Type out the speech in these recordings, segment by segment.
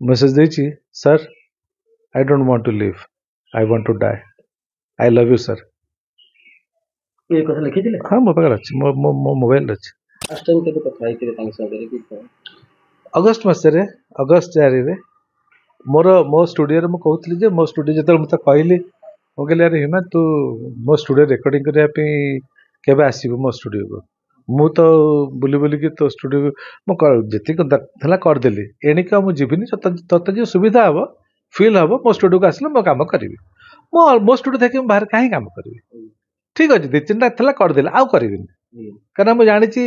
message देछि sir I don't want to live I want to die I love you sir ये कथा लिखिथिले हाँ मो पाखरे अछि मो मोबाइल अछि लास्ट टाइम केबे कथा आइथिले तांग सागरे कि अगस्त मासरे अगस्त जारी मोर मो स्टूडियो रे मु कहूतली जे मो स्टूडियो जतल मते कहली मो कहली अरे हिमा तू मो स्टूडियो रेकॉर्डिंग करिया पे केबे आसीबो मो स्टूडियो को मु तो बुली बुली के तो स्टूडियो मु जति थला कर देली एणिका मु जीविनी तत जे सुविधा हबो फील हबो मो स्टूडियो को आसले मो काम करबी मो स्टूडियो थके बाहर काहे काम करबी ठीक अछि दि चिंता थला कर देले आउ करबिनी कारण मु जानिछि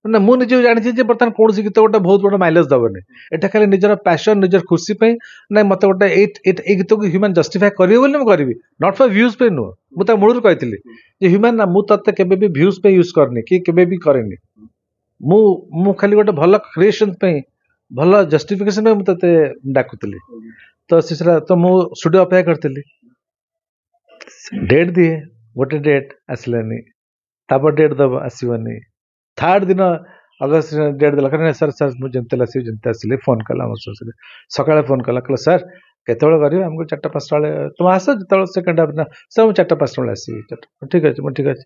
ना मु निजे जानिछि जे बर्तन कोन सी गीत गोटे बहुत बड़ माइलेज दबनी एटा खाली निजर पैशन निजर खुशी पे ना मत गोटे ए गीत को ह्यूमन जस्टिफाई करियो बोली मु करबी नॉट फॉर व्यूज पे नो मु त मूलर कहतिली जे ह्यूमन ना मु तते केबे भी व्यूज पे यूज करनी कि केबे भी करेनी मु मु खाली गोटे भल क्रिएशन पे भल जस्टिफिकेशन पे मु तते डाकुतली तो सिसरा तो मु स्टूडियो अपेक्षा करतिली डेट दिए गोटे डेट आसलानी तापर डेट दब आसबनी थर्ड दिन अगस्त डेट देला कहना सर सर मुझे जमते आसबि जमते आसिले फोन कला मो ससुर सकाळे फोन कला कहला सर केतବେଳେ करियो हमको 4-5 बेले तुम आस जतବେଳେ सेकंड हाफ ना सर मु 4-5 बेले आसी ठीक अछि ठीक अछि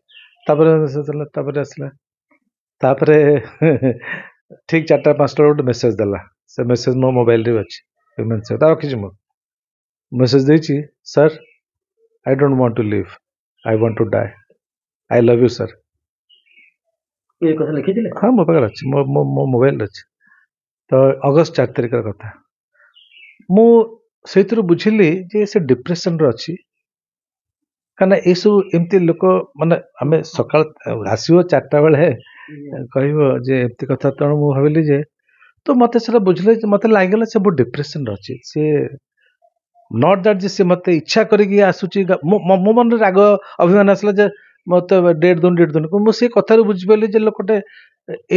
तापर आसला तापर ठीक 4-5 गोटे मेसेज देला से मेसेज मो मोबाइल रे अछि पेमेंट से ता रखिछि मो मेसेज देछि sir I don't want to live I want to die I love you sir ये कथा लिखिथिले हाँ मो पाखरे अछि मो मोबाइल अछि तो अगस्त 4 तारिख कथा मु सेतिर बुझिली जे से डिप्रेशन रो अछि काना ए सब एमती लोक माने आमे सकाळ आसीबो 4टा बेले कहबो जे एमती कथा त मु भाबिली जे तो मते सेरा बुझले मते लागला से बहुत डिप्रेशन रो अछि से नॉट दैट जे से मते इच्छा करिक आसुची मो मन राग अभिमान आसला जे मते डेट दोन मु से कथा रे बुझ पेली जे लोकटे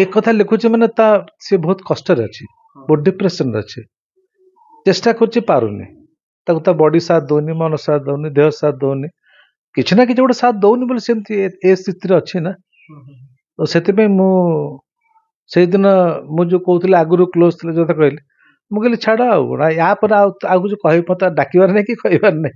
एक कथा लिखुचे माने ता से बहुत कष्ट रे अछि बहुत डिप्रेशन रे अछि चेष्टा करछि पारुनी ताकू ता बॉडी साथ दोनी मन साथ दोनी देह साथ दोनी किछि ना किछि गोटे साथ दोनी बोले सेमती ए स्थिति रे अछि ना तो सेति पे मु से दिन मु जो कहउतले आगुरु क्लोज थले जो कहली मु कहली छाड़ा आ या पर आ कुछ कहि पता डाकिबार नै कि कहिबार नै